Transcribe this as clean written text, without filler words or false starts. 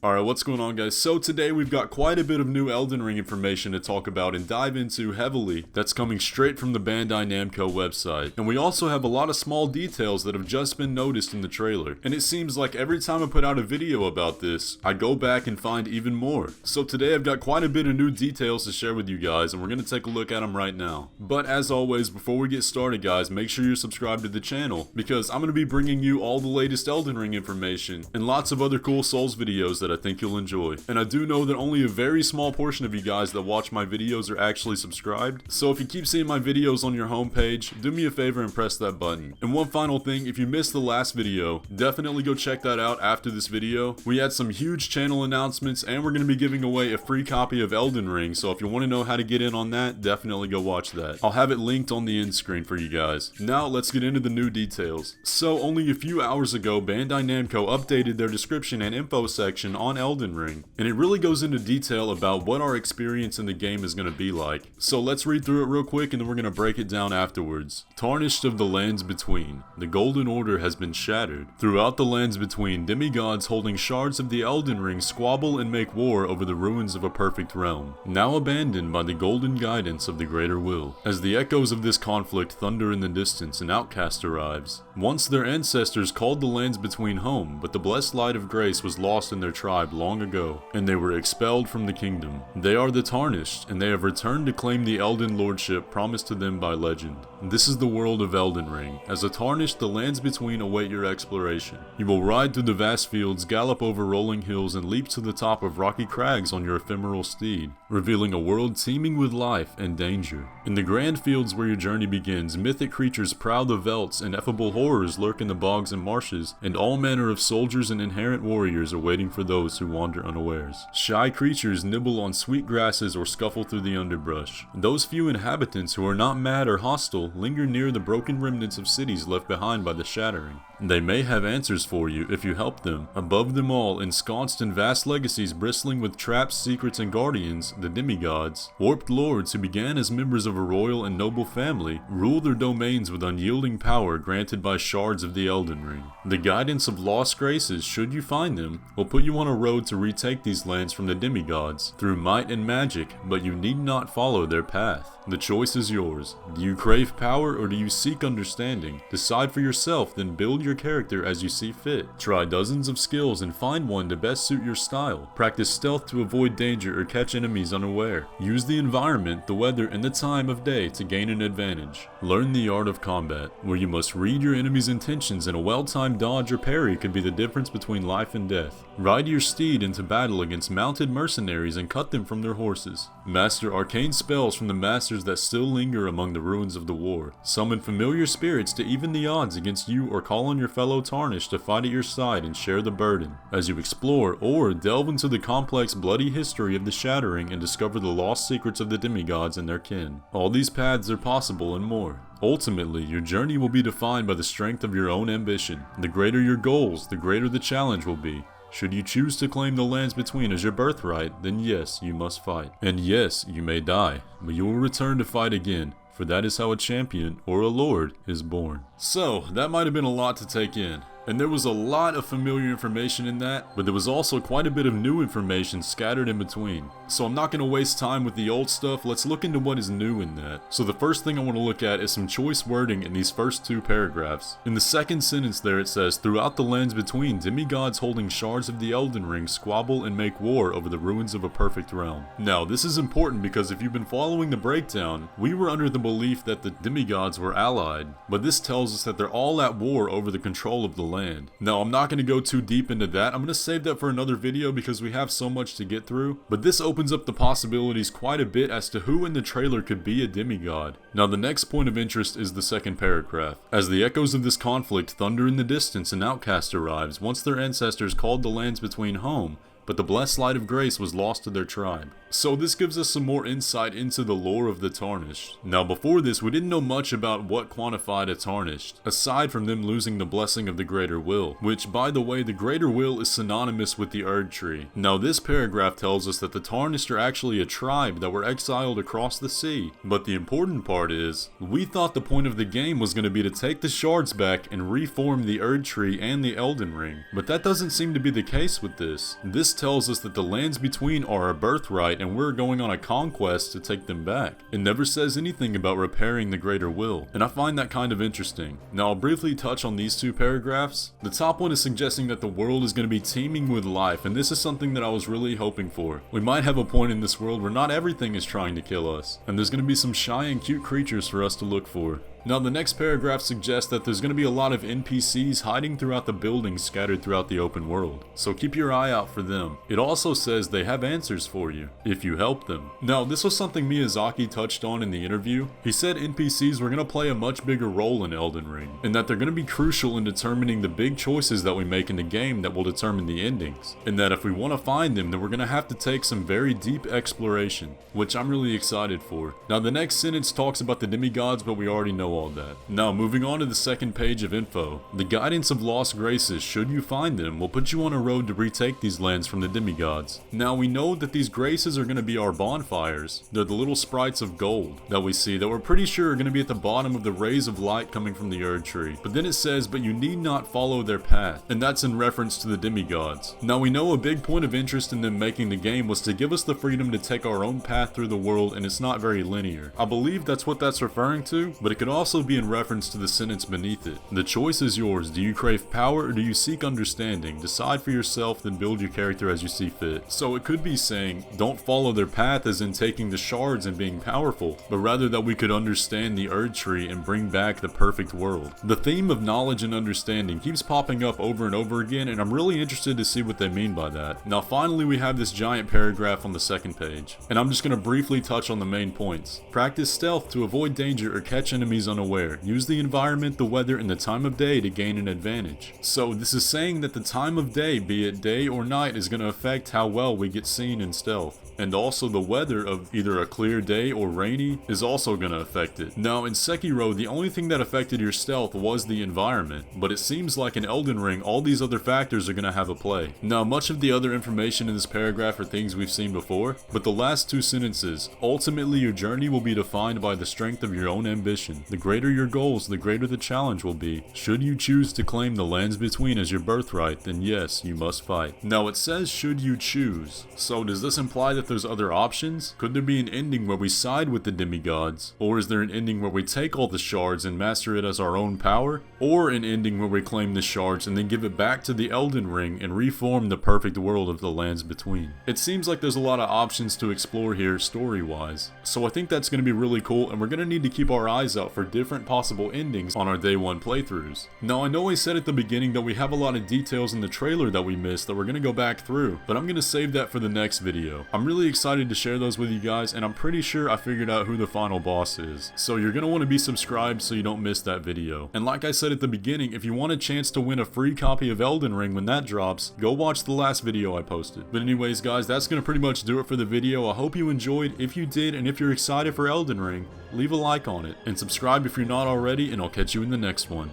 Alright, what's going on, guys? So today we've got quite a bit of new Elden Ring information to talk about and dive into heavily that's coming straight from the Bandai Namco website. And we also have a lot of small details that have just been noticed in the trailer. And it seems like every time I put out a video about this, I go back and find even more. So today I've got quite a bit of new details to share with you guys, and we're going to take a look at them right now. But as always, before we get started, guys, make sure you're subscribed to the channel, because I'm going to be bringing you all the latest Elden Ring information and lots of other cool Souls videos that I think you'll enjoy. And I do know that only a very small portion of you guys that watch my videos are actually subscribed, so if you keep seeing my videos on your homepage, do me a favor and press that button. And one final thing, if you missed the last video, definitely go check that out after this video. We had some huge channel announcements, and we're going to be giving away a free copy of Elden Ring, so if you want to know how to get in on that, definitely go watch that. I'll have it linked on the end screen for you guys. Now let's get into the new details. So only a few hours ago, Bandai Namco updated their description and info section on Elden Ring, and it really goes into detail about what our experience in the game is going to be like. So let's read through it real quick and then we're going to break it down afterwards. Tarnished of the lands between, the Golden Order has been shattered. Throughout the lands between, demigods holding shards of the Elden Ring squabble and make war over the ruins of a perfect realm, now abandoned by the golden guidance of the greater will. As the echoes of this conflict thunder in the distance, an outcast arrives. Once their ancestors called the lands between home, but the blessed light of grace was lost in their tribe long ago, and they were expelled from the kingdom. They are the Tarnished, and they have returned to claim the Elden Lordship promised to them by legend. This is the world of Elden Ring. As a Tarnished, the lands between await your exploration. You will ride through the vast fields, gallop over rolling hills, and leap to the top of rocky crags on your ephemeral steed, revealing a world teeming with life and danger. In the grand fields where your journey begins, mythic creatures prowl the velds, ineffable horrors lurk in the bogs and marshes, and all manner of soldiers and inherent warriors are waiting for those who wander unawares. Shy creatures nibble on sweet grasses or scuffle through the underbrush. Those few inhabitants who are not mad or hostile linger near the broken remnants of cities left behind by the shattering. They may have answers for you if you help them. Above them all, ensconced in vast legacies bristling with traps, secrets, and guardians, the demigods, warped lords who began as members of a royal and noble family, rule their domains with unyielding power granted by shards of the Elden Ring. The guidance of lost graces, should you find them, will put you on a road to retake these lands from the demigods through might and magic, but you need not follow their path. The choice is yours. Do you crave power or do you seek understanding? Decide for yourself, then build your character as you see fit. Try dozens of skills and find one to best suit your style. Practice stealth to avoid danger or catch enemies unaware. Use the environment, the weather, and the time of day to gain an advantage. Learn the art of combat, where you must read your enemy's intentions, and a well-timed dodge or parry could be the difference between life and death. Ride your steed into battle against mounted mercenaries and cut them from their horses. Master arcane spells from the masters that still linger among the ruins of the war. Summon familiar spirits to even the odds against you, or call on your fellow Tarnished to fight at your side and share the burden as you explore or delve into the complex bloody history of the Shattering and discover the lost secrets of the demigods and their kin. All these paths are possible and more. Ultimately, your journey will be defined by the strength of your own ambition. The greater your goals, the greater the challenge will be. Should you choose to claim the lands between as your birthright, then yes, you must fight. And yes, you may die, but you will return to fight again, for that is how a champion, or a lord, is born. So, that might have been a lot to take in. And there was a lot of familiar information in that, but there was also quite a bit of new information scattered in between. So I'm not going to waste time with the old stuff, let's look into what is new in that. So the first thing I want to look at is some choice wording in these first two paragraphs. In the second sentence there it says, throughout the lands between, demigods holding shards of the Elden Ring squabble and make war over the ruins of a perfect realm. Now this is important because if you've been following the breakdown, we were under the belief that the demigods were allied, but this tells us that they're all at war over the control of the land. Now I'm not going to go too deep into that, I'm going to save that for another video because we have so much to get through, but this opens up the possibilities quite a bit as to who in the trailer could be a demigod. Now the next point of interest is the second paragraph. As the echoes of this conflict thunder in the distance, an outcast arrives. Once their ancestors called the lands between home, but the blessed light of grace was lost to their tribe. So this gives us some more insight into the lore of the Tarnished. Now before this, we didn't know much about what quantified a Tarnished, aside from them losing the blessing of the Greater Will, which by the way, the Greater Will is synonymous with the Erd Tree. Now this paragraph tells us that the Tarnished are actually a tribe that were exiled across the sea. But the important part is, we thought the point of the game was going to be to take the shards back and reform the Erd Tree and the Elden Ring, but that doesn't seem to be the case with this. This just tells us that the lands between are our birthright and we're going on a conquest to take them back. It never says anything about repairing the greater will, and I find that kind of interesting. Now I'll briefly touch on these two paragraphs. The top one is suggesting that the world is going to be teeming with life, and this is something that I was really hoping for. We might have a point in this world where not everything is trying to kill us, and there's going to be some shy and cute creatures for us to look for. Now the next paragraph suggests that there's going to be a lot of NPCs hiding throughout the buildings scattered throughout the open world, so keep your eye out for them. It also says they have answers for you, if you help them. Now this was something Miyazaki touched on in the interview. He said NPCs were going to play a much bigger role in Elden Ring, and that they're going to be crucial in determining the big choices that we make in the game that will determine the endings, and that if we want to find them, then we're going to have to take some very deep exploration, which I'm really excited for. Now the next sentence talks about the demigods, but we already know all that. Now moving on to the second page of info. The guidance of lost graces, should you find them, will put you on a road to retake these lands from the demigods. Now we know that these graces are going to be our bonfires. They're the little sprites of gold that we see that we're pretty sure are going to be at the bottom of the rays of light coming from the Erd Tree. But then it says, but you need not follow their path, and that's in reference to the demigods. Now we know a big point of interest in them making the game was to give us the freedom to take our own path through the world, and it's not very linear. I believe that's what that's referring to, but it could also be in reference to the sentence beneath it. The choice is yours. Do you crave power or do you seek understanding? Decide for yourself, then build your character as you see fit. So it could be saying, don't follow their path as in taking the shards and being powerful, but rather that we could understand the Erd Tree and bring back the perfect world. The theme of knowledge and understanding keeps popping up over and over again, and I'm really interested to see what they mean by that. Now finally we have this giant paragraph on the second page, and I'm just going to briefly touch on the main points. Practice stealth to avoid danger or catch enemies unaware. Use the environment, the weather, and the time of day to gain an advantage. So this is saying that the time of day, be it day or night, is going to affect how well we get seen in stealth. And also the weather of either a clear day or rainy is also going to affect it. Now in Sekiro, the only thing that affected your stealth was the environment, but it seems like in Elden Ring, all these other factors are going to have a play. Now much of the other information in this paragraph are things we've seen before, but the last two sentences, ultimately your journey will be defined by the strength of your own ambition. The greater your goals, the greater the challenge will be. Should you choose to claim the lands between as your birthright, then yes, you must fight. Now it says should you choose, so does this imply that there's other options? Could there be an ending where we side with the demigods? Or is there an ending where we take all the shards and master it as our own power? Or an ending where we claim the shards and then give it back to the Elden Ring and reform the perfect world of the lands between? It seems like there's a lot of options to explore here story-wise, so I think that's going to be really cool, and we're going to need to keep our eyes out for different possible endings on our day one playthroughs. Now I know I said at the beginning that we have a lot of details in the trailer that we missed that we're going to go back through, but I'm going to save that for the next video. I'm really excited to share those with you guys, and I'm pretty sure I figured out who the final boss is. So you're going to want to be subscribed so you don't miss that video. And like I said at the beginning, if you want a chance to win a free copy of Elden Ring when that drops, go watch the last video I posted. But anyways guys, that's going to pretty much do it for the video. I hope you enjoyed. If you did, and if you're excited for Elden Ring, leave a like on it, and subscribe if you're not already, and I'll catch you in the next one.